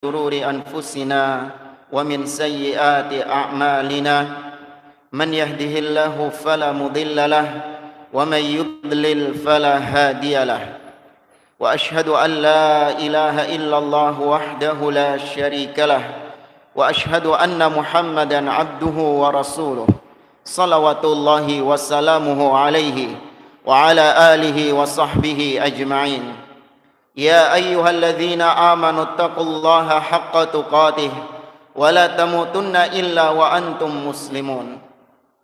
شرور أنفسنا ومن سيئات أعمالنا من يهده الله فلا مضل له ومن يضلل فلا هادي له وأشهد أن لا إله إلا الله وحده لا شريك له وأشهد أن محمدا عبده ورسوله صلوات الله وسلامه عليه وعلى آله وصحبه أجمعين. يا أيها الذين آمنوا اتقوا الله حق تقاته ولا تموتن إلا وأنتم مسلمون.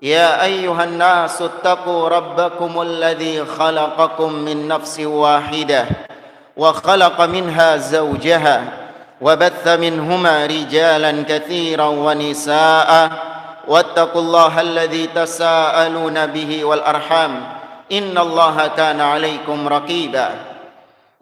يا أيها الناس اتقوا ربكم الذي خلقكم من نفس واحدة وخلق منها زوجها وبث منهما رجالا كثيرا ونساء واتقوا الله الذي تساءلون به والأرحام إن الله كان عليكم رقيبا.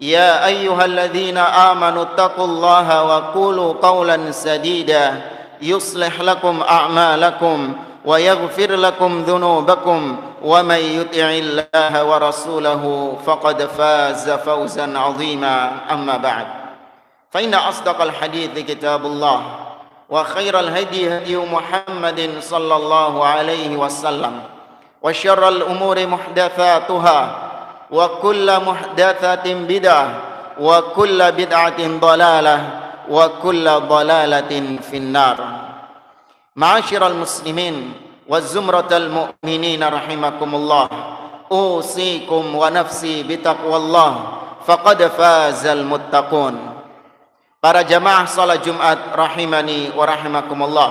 يا أيها الذين آمنوا اتقوا الله وقولوا قولا سديدا يصلح لكم أعمالكم ويغفر لكم ذنوبكم ومن يطع الله ورسوله فقد فاز فوزا عظيما. أما بعد فإن أصدق الحديث كتاب الله وخير الهدي هدي محمد صلى الله عليه وسلم وشر الأمور محدثاتها وكل محدثة بدعة وكل بدعة ضلالة وكل ضلالة في النار. معاشر المسلمين والزمرة المؤمنين رحمكم الله، أوصيكم ونفسي بتقوى الله فقد فاز المتقون. Para jamaah salat Jumat rahimani wa rahimakumullah,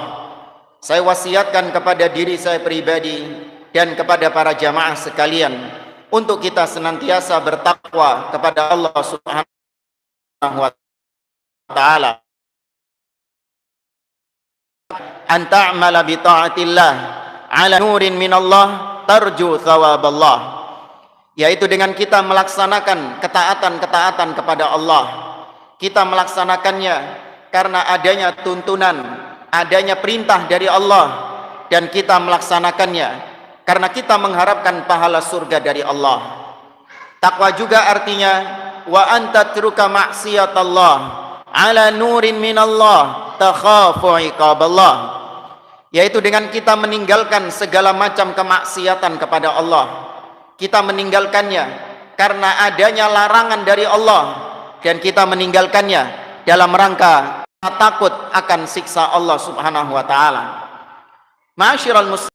saya wasiatkan kepada diri saya pribadi dan kepada para jamaah sekalian untuk kita senantiasa bertakwa kepada Allah Subhanahu wa taala. An ta'mala bi ta'atillah ala nurin minallah tarju thawaballah, yaitu dengan kita melaksanakan ketaatan-ketaatan kepada Allah. Kita melaksanakannya karena adanya tuntunan, adanya perintah dari Allah, dan kita melaksanakannya karena kita mengharapkan pahala surga dari Allah. Takwa juga artinya wa anta truka maksiatallah ala nurin minallah takhafu iqaballah, yaitu dengan kita meninggalkan segala macam kemaksiatan kepada Allah. Kita meninggalkannya karena adanya larangan dari Allah, dan kita meninggalkannya dalam rangka takut akan siksa Allah Subhanahu wa taala. Ma'asyiral muslimin,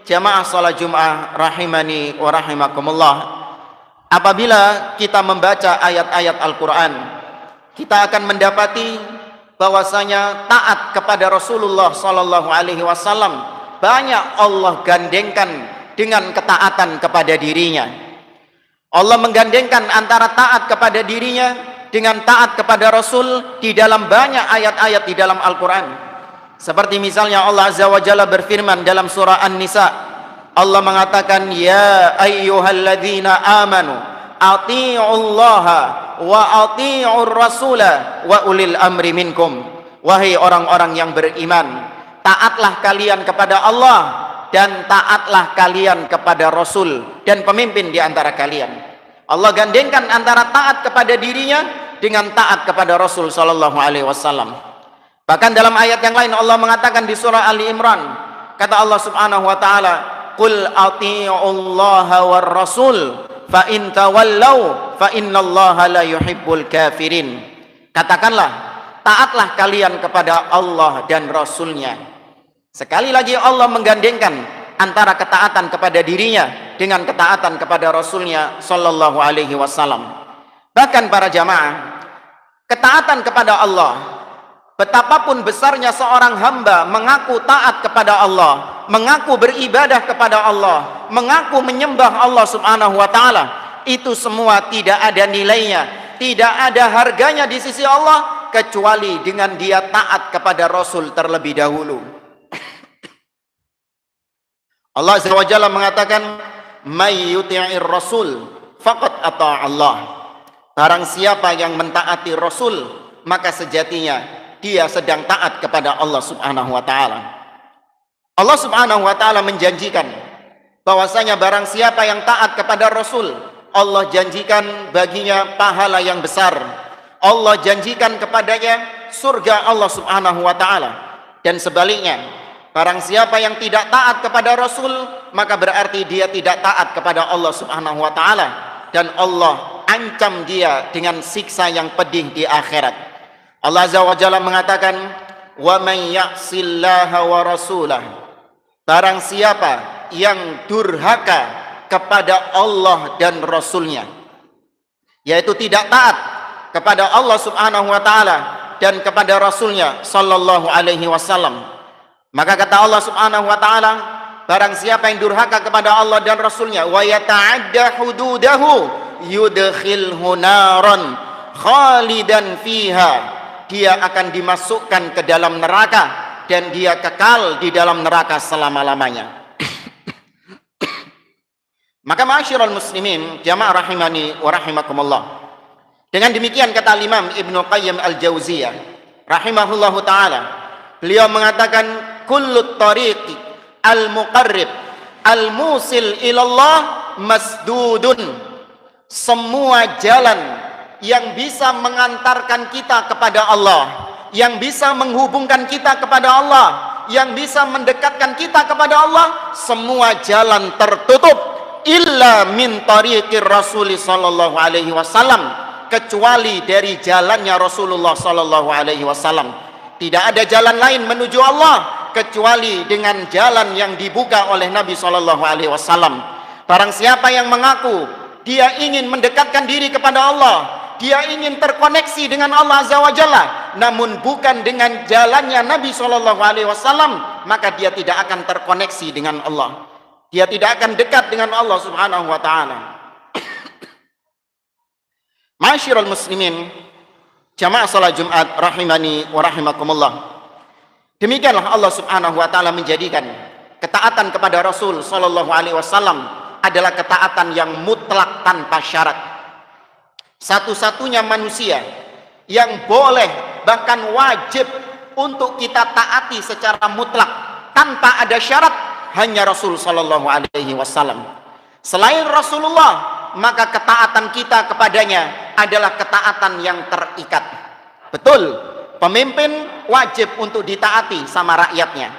jamaah salat Jumat rahimani wa rahimakumullah, apabila kita membaca ayat-ayat Al-Quran, kita akan mendapati bahwasanya taat kepada Rasulullah sallallahu alaihi wasallam banyak Allah gandengkan dengan ketaatan kepada dirinya. Allah menggandengkan antara taat kepada dirinya dengan taat kepada Rasul di dalam banyak ayat-ayat di dalam Al-Quran. Seperti misalnya Allah Azza wa Jalla berfirman dalam surah An-Nisa, Allah mengatakan, ya ayyuhalladzina amanu ati'ullaha wa ati'ur rasula wa ulil amri minkum. Wahai orang-orang yang beriman, taatlah kalian kepada Allah dan taatlah kalian kepada Rasul dan pemimpin di antara kalian. Allah gandengkan antara taat kepada dirinya dengan taat kepada Rasul sallallahu alaihi wasallam. Bahkan dalam ayat yang lain Allah mengatakan di surah Ali Imran, kata Allah Subhanahu wa taala, qul ati'ullaha war rasul fa in tawallau fa innallaha la yuhibbul kafirin. Katakanlah, taatlah kalian kepada Allah dan Rasulnya. Sekali lagi Allah menggandengkan antara ketaatan kepada dirinya dengan ketaatan kepada Rasulnya sallallahu alaihi wasallam. Bahkan para jamaah, ketaatan kepada Allah, betapapun besarnya seorang hamba mengaku taat kepada Allah, mengaku beribadah kepada Allah, mengaku menyembah Allah Subhanahu wa taala, itu semua tidak ada nilainya, tidak ada harganya di sisi Allah kecuali dengan dia taat kepada Rasul terlebih dahulu. Allah Azza wa Jalla mengatakan, may yuti'ir rasul faqad ata Allah. Barang siapa yang mentaati Rasul, maka sejatinya dia sedang taat kepada Allah Subhanahu wa taala. Allah Subhanahu wa taala menjanjikan bahwasanya barang siapa yang taat kepada Rasul, Allah janjikan baginya pahala yang besar. Allah janjikan kepadanya surga Allah Subhanahu wa taala. Dan sebaliknya, barang siapa yang tidak taat kepada Rasul, maka berarti dia tidak taat kepada Allah Subhanahu wa taala, dan Allah ancam dia dengan siksa yang pedih di akhirat. Allah Azza wa Jalla mengatakan, "Wa may ya'sillaha wa rasulah." Barang siapa yang durhaka kepada Allah dan Rasulnya, yaitu tidak taat kepada Allah Subhanahu wa taala dan kepada Rasulnya sallallahu alaihi wasallam, maka kata Allah Subhanahu wa taala, barang siapa yang durhaka kepada Allah dan Rasulnya, wa yata'adda hududahu yudkhilhu naran khalidan fiha, dia akan dimasukkan ke dalam neraka dan dia kekal di dalam neraka selama-lamanya. Maka ma'asyiral muslimin, jamaah rahimani wa rahimakumullah, dengan demikian kata Imam Ibnu Qayyim Al-Jauziyah rahimahullahu taala, beliau mengatakan, kullu tariqi al-muqarrib al-musil ilallah masdudun. Semua jalan yang bisa mengantarkan kita kepada Allah, yang bisa menghubungkan kita kepada Allah, yang bisa mendekatkan kita kepada Allah, semua jalan tertutup illa min tariqir Rasul sallallahu alaihi wasallam, kecuali dari jalannya Rasulullah sallallahu alaihi wasallam. Tidak ada jalan lain menuju Allah kecuali dengan jalan yang dibuka oleh Nabi sallallahu alaihi wasallam. Barang siapa yang mengaku dia ingin mendekatkan diri kepada Allah, dia ingin terkoneksi dengan Allah Azza wa Jalla, namun bukan dengan jalannya Nabi sallallahu alaihi wasallam, maka dia tidak akan terkoneksi dengan Allah. Dia tidak akan dekat dengan Allah Subhanahu wa taala. Ma'asyiral muslimin, jamaah salat Jumat rahimani wa rahimakumullah. Demikianlah Allah Subhanahu wa taala menjadikan ketaatan kepada Rasul sallallahu alaihi wasallam adalah ketaatan yang mutlak tanpa syarat. Satu-satunya manusia yang boleh bahkan wajib untuk kita taati secara mutlak tanpa ada syarat hanya Rasul sallallahu alaihi wasallam. Selain Rasulullah, maka ketaatan kita kepadanya adalah ketaatan yang terikat. Betul, pemimpin wajib untuk ditaati sama rakyatnya.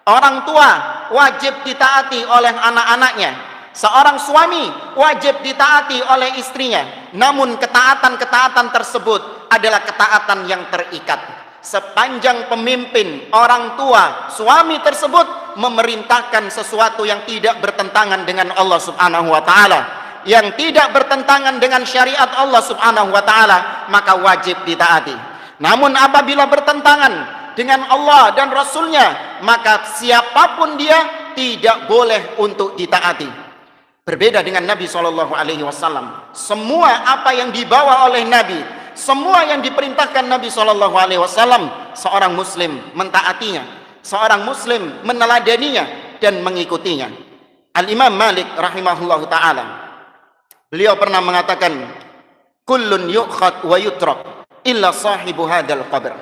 Orang tua wajib ditaati oleh anak-anaknya. Seorang suami wajib ditaati oleh istrinya. Namun ketaatan-ketaatan tersebut adalah ketaatan yang terikat. Sepanjang pemimpin, orang tua, suami tersebut memerintahkan sesuatu yang tidak bertentangan dengan Allah Subhanahu wa taala, yang tidak bertentangan dengan syariat Allah Subhanahu wa taala, maka wajib ditaati. Namun apabila bertentangan dengan Allah dan Rasulnya, maka siapapun dia tidak boleh untuk ditaati. Berbeda dengan Nabi Shallallahu Alaihi Wasallam, semua apa yang dibawa oleh Nabi, semua yang diperintahkan Nabi Shallallahu Alaihi Wasallam, seorang Muslim mentaatinya, seorang Muslim meneladaninya dan mengikutinya. Al Imam Malik rahimahullahu taala, beliau pernah mengatakan, kullun yu'khad wa yutrak illa sahibu hadal qabr.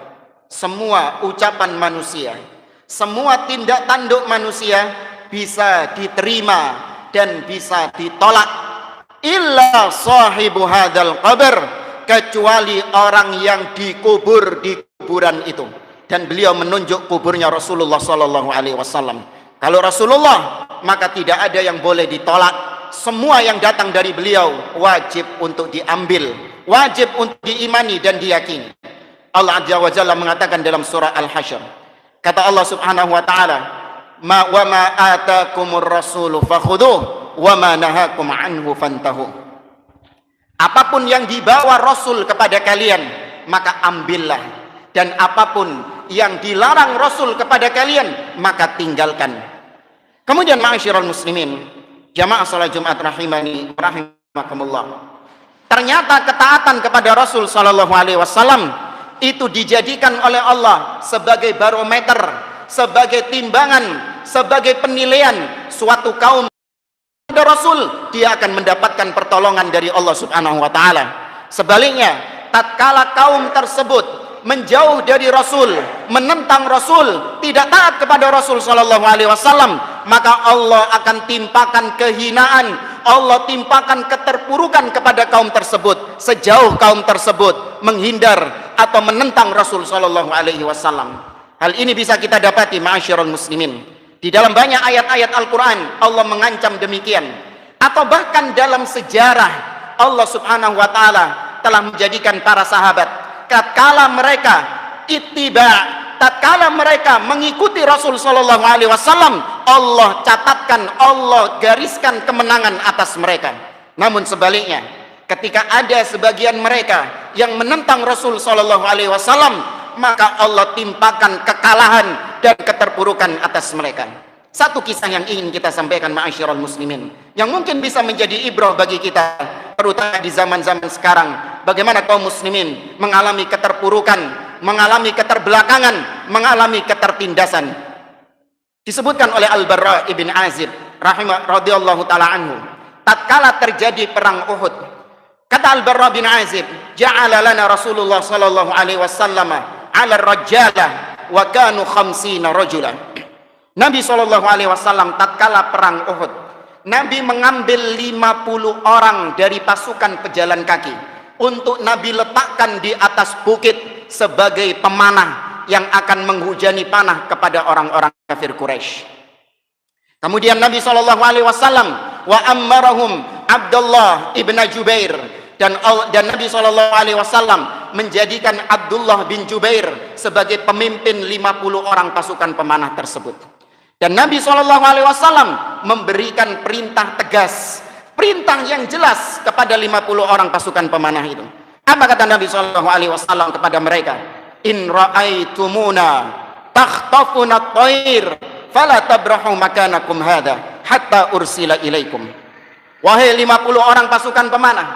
Semua ucapan manusia, semua tindak tanduk manusia bisa diterima dan bisa ditolak, illa sahibu hadal qabr, kecuali orang yang dikubur di kuburan itu. Dan beliau menunjuk kuburnya Rasulullah sallallahu alaihi wasallam. Kalau Rasulullah, maka tidak ada yang boleh ditolak. Semua yang datang dari beliau wajib untuk diambil, wajib untuk diimani dan diyakini. Allah Azza wa Jalla mengatakan dalam surah Al-Hasyr, kata Allah Subhanahu wa taala, wa ma atakumur rasulu fakhuduh wa ma nahakum anhu fantahu. Apapun yang dibawa Rasul kepada kalian, maka ambillah, dan apapun yang dilarang Rasul kepada kalian, maka tinggalkan. Kemudian ma'asyiral muslimin, jamaah salat Jumat rahimani rahimakumullah, ternyata ketaatan kepada Rasul sallallahu alaihi wasallam itu dijadikan oleh Allah sebagai barometer, sebagai timbangan, sebagai penilaian suatu kaum kepada Rasul, dia akan mendapatkan pertolongan dari Allah Subhanahu wa taala. Sebaliknya, tatkala kaum tersebut menjauh dari Rasul, menentang Rasul, tidak taat kepada Rasul sallallahu alaihi wasallam, maka Allah akan timpakan kehinaan, Allah timpakan keterpurukan kepada kaum tersebut sejauh kaum tersebut menghindar atau menentang Rasul sallallahu alaihi wasallam. Hal ini bisa kita dapati ma'asyiral muslimin. Di dalam banyak ayat-ayat Al-Qur'an Allah mengancam demikian. Atau bahkan dalam sejarah Allah Subhanahu wa taala telah menjadikan para sahabat tatkala mereka tatkala mereka mengikuti Rasul sallallahu alaihi wasallam, Allah catatkan, Allah gariskan kemenangan atas mereka. Namun sebaliknya, ketika ada sebagian mereka yang menentang Rasul sallallahu alaihi wasallam, maka Allah timpakan kekalahan dan keterpurukan atas mereka. Satu kisah yang ingin kita sampaikan ma'asyiral muslimin, yang mungkin bisa menjadi ibrah bagi kita, terutama di zaman-zaman sekarang, bagaimana kaum muslimin mengalami keterpurukan, mengalami keterbelakangan, mengalami ketertindasan. Disebutkan oleh Al-Barra ibn Azib radhiyallahu taala anhu, tatkala terjadi perang Uhud, kata Al-Barra bin Azib, ja'ala lana Rasulullah sallallahu alaihi wasallam 'ala ar-rajala wa kanu 50 rajulan. Nabi sallallahu alaihi wasallam tatkala perang Uhud, Nabi mengambil 50 orang dari pasukan pejalan kaki untuk Nabi letakkan di atas bukit sebagai pemanah yang akan menghujani panah kepada orang-orang kafir Quraisy. Kemudian Nabi sallallahu alaihi wasallam wa ammarahum Abdullah ibn Jubair, dan Nabi sallallahu alaihi wasallam menjadikan Abdullah bin Jubair sebagai pemimpin 50 orang pasukan pemanah tersebut. Dan Nabi sallallahu alaihi wasallam memberikan perintah tegas, perintah yang jelas kepada 50 orang pasukan pemanah itu. Apa kata Nabi sallallahu alaihi wasallam kepada mereka? In ra'aitumuna takhtafuna at-thair fala tabrahu makanakum hadha hatta ursila ilaikum. Wahai 50 orang pasukan pemanah,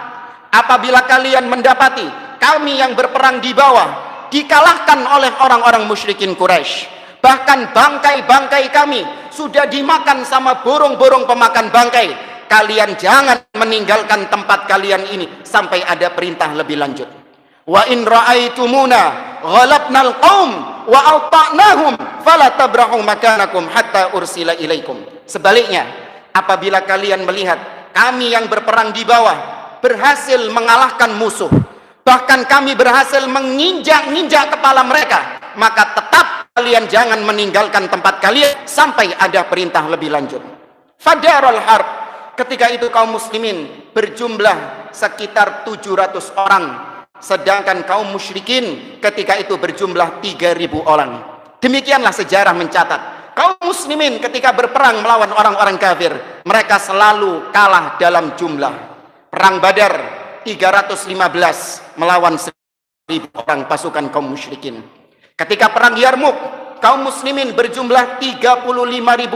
apabila kalian mendapati kami yang berperang di bawah dikalahkan oleh orang-orang musyrikin Quraisy, bahkan bangkai-bangkai kami sudah dimakan sama burung-burung pemakan bangkai, kalian jangan meninggalkan tempat kalian ini sampai ada perintah lebih lanjut. Wa in ra'aitumuna ghalabnal qaum wa ata'nahum fala tabrahu makanakum hatta ursila ilaikum. Sebaliknya, apabila kalian melihat kami yang berperang di bawah berhasil mengalahkan musuh, bahkan kami berhasil menginjak-injak kepala mereka, maka tetap kalian jangan meninggalkan tempat kalian sampai ada perintah lebih lanjut. Fadarul harb, ketika itu kaum muslimin berjumlah sekitar 700 orang, sedangkan kaum musyrikin ketika itu berjumlah 3.000 orang. Demikianlah sejarah mencatat, kaum muslimin ketika berperang melawan orang-orang kafir, mereka selalu kalah dalam jumlah. Perang Badar 315 melawan 1.000 orang pasukan kaum musyrikin. Ketika perang Yarmuk, kaum muslimin berjumlah 35.000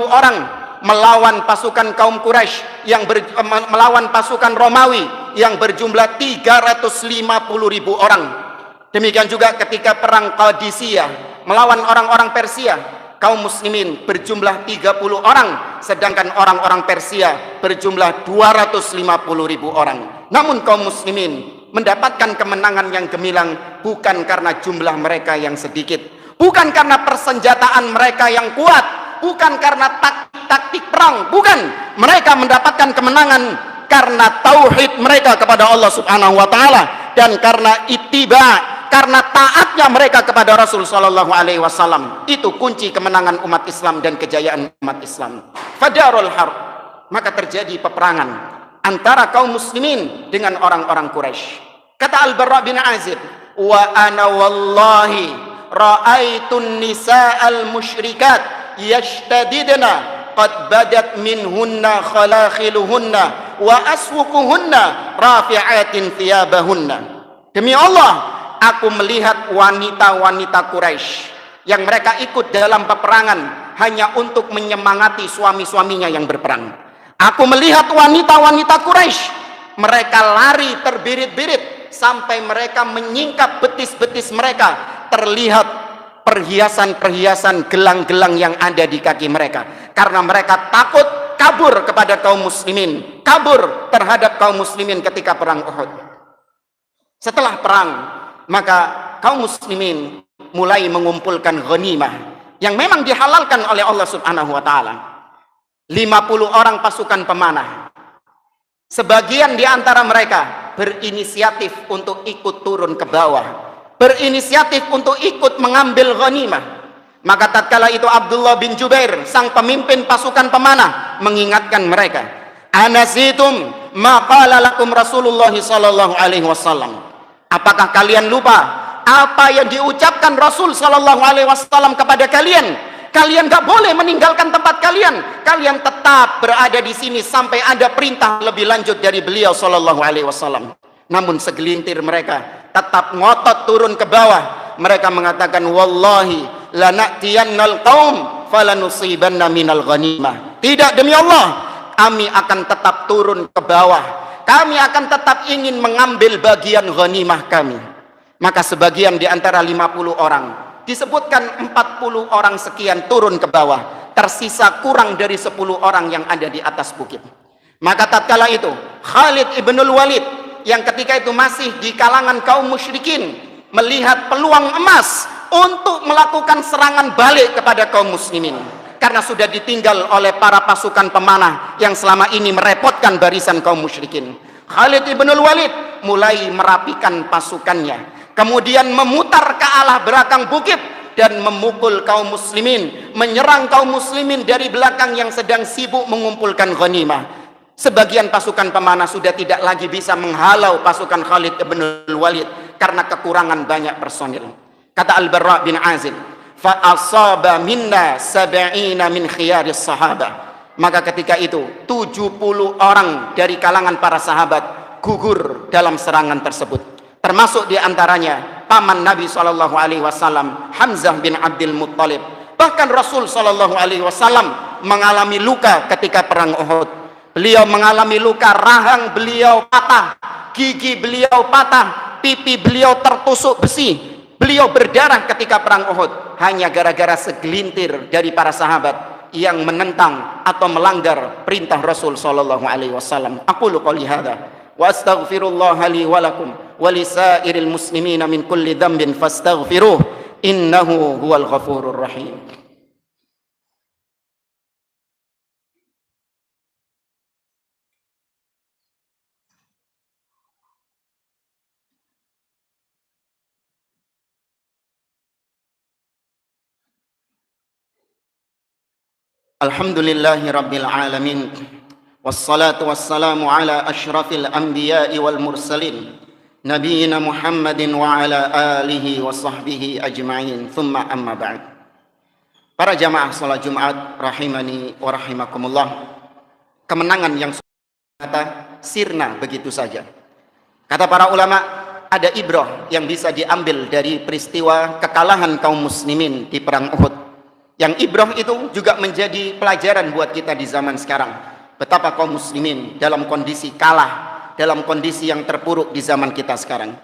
orang melawan pasukan kaum Quraisy yang melawan pasukan Romawi yang berjumlah 350.000 orang. Demikian juga ketika perang Qadisiyah melawan orang-orang Persia, kaum muslimin berjumlah 30 orang, sedangkan orang-orang Persia berjumlah 250.000 orang. Namun kaum muslimin mendapatkan kemenangan yang gemilang bukan karena jumlah mereka yang sedikit, bukan karena persenjataan mereka yang kuat, bukan karena taktik perang, bukan. Mereka mendapatkan kemenangan karena tauhid mereka kepada Allah Subhanahu wa taala dan karena ittiba, karena taatnya mereka kepada Rasul sallallahu alaihi wasallam. Itu kunci kemenangan umat Islam dan kejayaan umat Islam. Fadarul harb, maka terjadi peperangan antara kaum muslimin dengan orang-orang Quraisy. Kata Al-Barra bin Azib, wa ana wallahi ra'aitun nisa'al musyrikat yashtadidna qad badat minhunna khalakhiluhunna wa aswukuhunna rafi'atin thiyabahunna. Demi Allah, aku melihat wanita-wanita Quraisy yang mereka ikut dalam peperangan hanya untuk menyemangati suami-suaminya yang berperang. Aku melihat wanita-wanita Quraisy, mereka lari terbirit-birit sampai mereka menyingkap betis-betis mereka, terlihat perhiasan-perhiasan gelang-gelang yang ada di kaki mereka, karena mereka takut kabur kepada kaum muslimin, kabur terhadap kaum muslimin ketika perang Uhud. Setelah perang, maka kaum muslimin mulai mengumpulkan ghanimah yang memang dihalalkan oleh Allah Subhanahu wa taala. 50 orang pasukan pemanah Sebagian di antara mereka berinisiatif untuk ikut turun ke bawah, berinisiatif untuk ikut mengambil ghanimah. Maka tatkala itu Abdullah bin Jubair, sang pemimpin pasukan pemanah, mengingatkan mereka, anasitum ma qala lakum Rasulullah sallallahu alaihi wasallam. Apakah kalian lupa apa yang diucapkan Rasul sallallahu alaihi wasallam kepada kalian? Kalian gak boleh meninggalkan tempat kalian. Kalian tetap berada di sini sampai ada perintah lebih lanjut dari beliau sallallahu alaihi wasallam. Namun segelintir mereka tetap ngotot turun ke bawah. Mereka mengatakan, wallahi lanatiyannal qaum falanusibanna minal ghanimah. Tidak, demi Allah, kami akan tetap turun ke bawah. Kami akan tetap ingin mengambil bagian ghanimah kami. Maka sebagian di antara 50 orang, disebutkan 40 orang sekian turun ke bawah, tersisa kurang dari 10 orang yang ada di atas bukit. Maka tatkala itu Khalid ibnul Walid yang ketika itu masih di kalangan kaum musyrikin melihat peluang emas untuk melakukan serangan balik kepada kaum muslimin, karena sudah ditinggal oleh para pasukan pemanah yang selama ini merepotkan barisan kaum musyrikin. Khalid ibnul Walid mulai merapikan pasukannya, kemudian memutar ke arah belakang bukit dan memukul kaum muslimin, menyerang kaum muslimin dari belakang yang sedang sibuk mengumpulkan ghanimah. Sebagian pasukan pemanah sudah tidak lagi bisa menghalau pasukan Khalid bin Walid karena kekurangan banyak personil. Kata Al-Barra bin Azib, fa asaba minna sab'ina min khiyaris sahabah. Maka ketika itu 70 orang dari kalangan para sahabat gugur dalam serangan tersebut. Termasuk diantaranya paman Nabi SAW, Hamzah bin Abdul Muttalib. Bahkan Rasul SAW mengalami luka ketika perang Uhud. Beliau mengalami luka, rahang beliau patah, gigi beliau patah, pipi beliau tertusuk besi. Beliau berdarah ketika perang Uhud, hanya gara-gara segelintir dari para sahabat yang menentang atau melanggar perintah Rasul SAW. Aqulu qouli hadza wa astaghfirullah li wa lakum wa lisairil muslimina min kulli dhanbin fastaghfiruh innahu huwal ghafurur rahim. Alhamdulillahi rabbil alamin, wassalatu wassalamu ala ashrafil anbiya'i wal mursalin, nabiyina Muhammadin wa ala alihi wa sahbihi ajma'in, thumma amma ba'd. Para jamaah salat Jumat rahimani wa rahimakumullah, kemenangan yang kata sirna begitu saja. Kata para ulama, ada ibrah yang bisa diambil dari peristiwa kekalahan kaum muslimin di perang Uhud. Yang ibrah itu juga menjadi pelajaran buat kita di zaman sekarang. Betapa kaum muslimin dalam kondisi kalah, dalam kondisi yang terpuruk di zaman kita sekarang.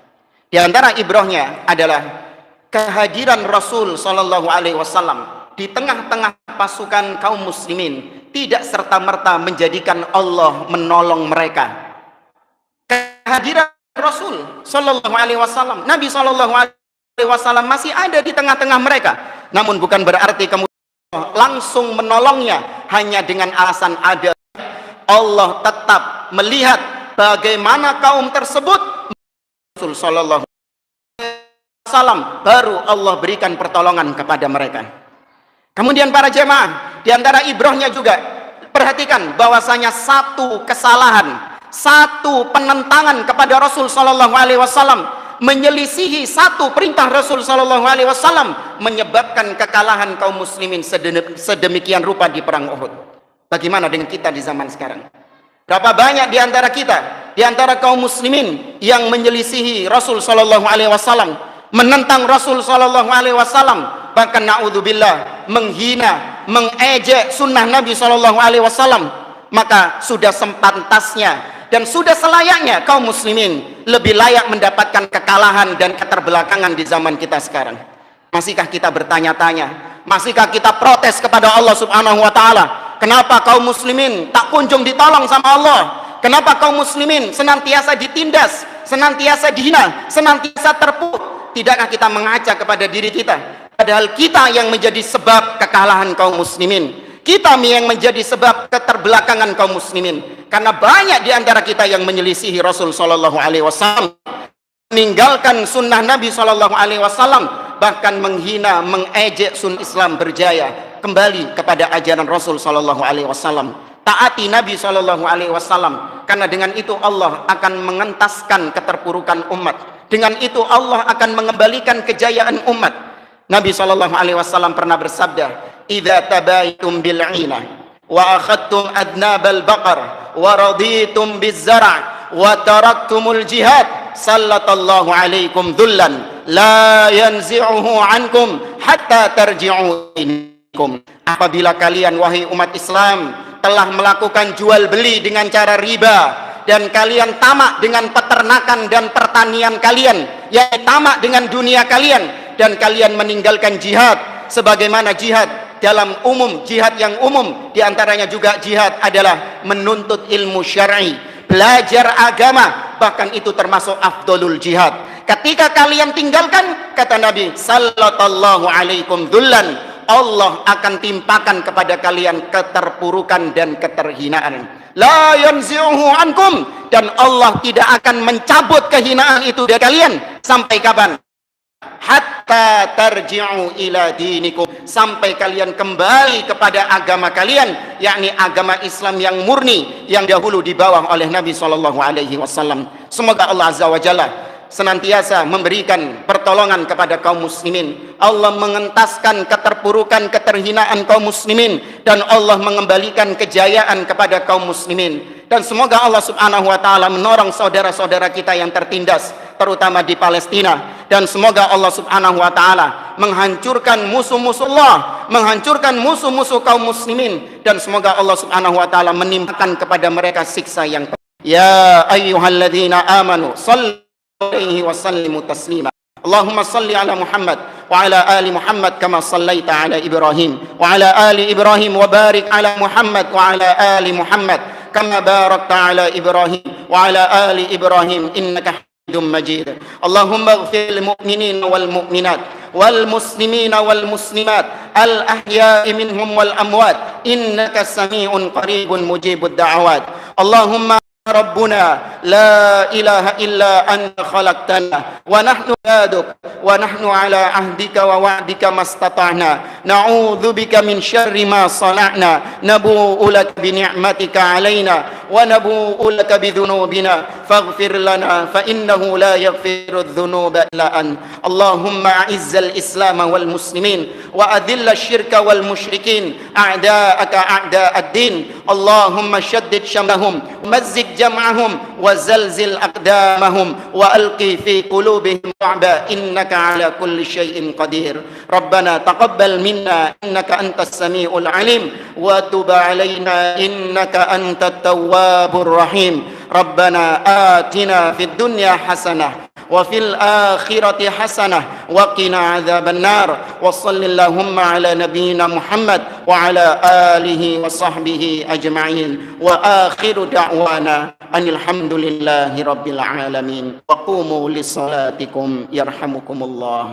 Di antara ibrahnya adalah kehadiran Rasul SAW di tengah-tengah pasukan kaum muslimin tidak serta-merta menjadikan Allah menolong mereka. Kehadiran Rasul SAW, Nabi SAW masih ada di tengah-tengah mereka. Namun bukan berarti kemudian langsung menolongnya hanya dengan alasan ada. Allah tetap melihat bagaimana kaum tersebut. Rasul sallallahu alaihi wasallam baru Allah berikan pertolongan kepada mereka. Kemudian para jemaah, di antara ibrahnya juga perhatikan bahwasanya satu kesalahan, satu penentangan kepada Rasul sallallahu alaihi wasallam, menyelisihi satu perintah Rasul sallallahu alaihi wasallam, menyebabkan kekalahan kaum muslimin sedemikian rupa di perang Uhud. Bagaimana dengan kita di zaman sekarang? Berapa banyak di antara kita, di antara kaum muslimin yang menyelisihi Rasul sallallahu alaihi wasallam, menentang Rasul sallallahu alaihi wasallam, bahkan naudzubillah menghina, mengejek sunnah Nabi sallallahu alaihi wasallam. Maka sudah sepantasnya dan sudah selayaknya kaum muslimin lebih layak mendapatkan kekalahan dan keterbelakangan di zaman kita sekarang. Masihkah kita bertanya-tanya? Masihkah kita protes kepada Allah Subhanahu wa taala? Kenapa kaum muslimin tak kunjung ditolong sama Allah? Kenapa kaum muslimin senantiasa ditindas, senantiasa dihina, senantiasa terpuruk? Tidakkah kita mengaca kepada diri kita? Padahal kita yang menjadi sebab kekalahan kaum muslimin. Kita yang menjadi sebab keterbelakangan kaum muslimin. Karena banyak di antara kita yang menyelisihi Rasul sallallahu alaihi wasallam, meninggalkan sunnah Nabi sallallahu alaihi wasallam, bahkan menghina, mengejek sunnah Islam berjaya. Kembali kepada ajaran Rasul sallallahu alaihi wasallam. Taati Nabi sallallahu alaihi wasallam, karena dengan itu Allah akan mengentaskan keterpurukan umat. Dengan itu Allah akan mengembalikan kejayaan umat. Nabi sallallahu alaihi wasallam pernah bersabda, "Idza tabaitum bil 'ina wa akhadtum adnabal baqar wa raditum biz zar' wa taraktumul jihad, sallatallahu alaikum dhullan la yanzi'uhu ankum hatta tarji'u ilaikum." Apabila kalian wahai umat Islam telah melakukan jual beli dengan cara riba, dan kalian tamak dengan peternakan dan pertanian kalian, yaitu tamak dengan dunia kalian, dan kalian meninggalkan jihad sebagaimana jihad dalam umum, jihad yang umum diantaranya juga jihad adalah menuntut ilmu syar'i, belajar agama, bahkan itu termasuk afdolul jihad. Ketika kalian tinggalkan, kata Nabi, sallallahu alaikum dhullan, Allah akan timpakan kepada kalian keterpurukan dan keterhinaan. La yanzi'uhu ankum, dan Allah tidak akan mencabut kehinaan itu dari kalian sampai kapan? Hatta tarji'u ila dinikum, sampai kalian kembali kepada agama kalian, yakni agama Islam yang murni yang dahulu dibawa oleh Nabi sallallahu alaihi wasallam. Semoga Allah azza wa jalla senantiasa memberikan pertolongan kepada kaum muslimin. Allah mengentaskan keterpurukan, keterhinaan kaum muslimin, dan Allah mengembalikan kejayaan kepada kaum muslimin. Dan semoga Allah subhanahu wa ta'ala menolong saudara-saudara kita yang tertindas, terutama di Palestina. Dan semoga Allah subhanahu wa ta'ala menghancurkan musuh-musuh Allah, menghancurkan musuh-musuh kaum muslimin. Dan semoga Allah subhanahu wa ta'ala menimpakan kepada mereka siksa yang ya ayyuhalladzina amanu sallu alaihi wasallimu taslima. Allahumma salli ala Muhammad wa ala ali Muhammad kama sallaita ala Ibrahim wa ala ali Ibrahim, wa barik ala Muhammad wa ala ali Muhammad kama barakta ala Ibrahim wa ala ali Ibrahim innaka Hamidum Majid. Allahumma ighfir lil mu'minina wal mu'minat wal muslimina wal muslimat al ahya'i minhum wal amwat innaka sami'un qaribun mujibud da'awat. Allahumma ربنا لا إله إلا أنت خلقتنا ونحن عبادك ونحن على عهدك ووعدك ما استطعنا نعوذ بك من شر ما صنعنا نبوء لك بنعمتك علينا ونبوء لك بذنوبنا فاغفر لنا فإنه لا يغفر الذنوب إلا أنت. اللهم أعز الإسلام والمسلمين وأذل الشرك والمشركين أعداءك أعداء الدين. اللهم شدد شملهم ومزق جمعهم وزلزل أقدامهم وألقي في قلوبهم رعبا إنك على كل شيء قدير. ربنا تقبل منا إنك أنت السميع العليم وتب علينا إنك أنت التواب الرحيم. ربنا آتنا في الدنيا حسنة وفي الآخرة حسنة وقنا عذاب النار. وصل اللهم على نبينا محمد وعلى آله وصحبه أجمعين. وآخر دعوانا أن الحمد لله رب العالمين. وقوموا لصلاتكم يرحمكم الله.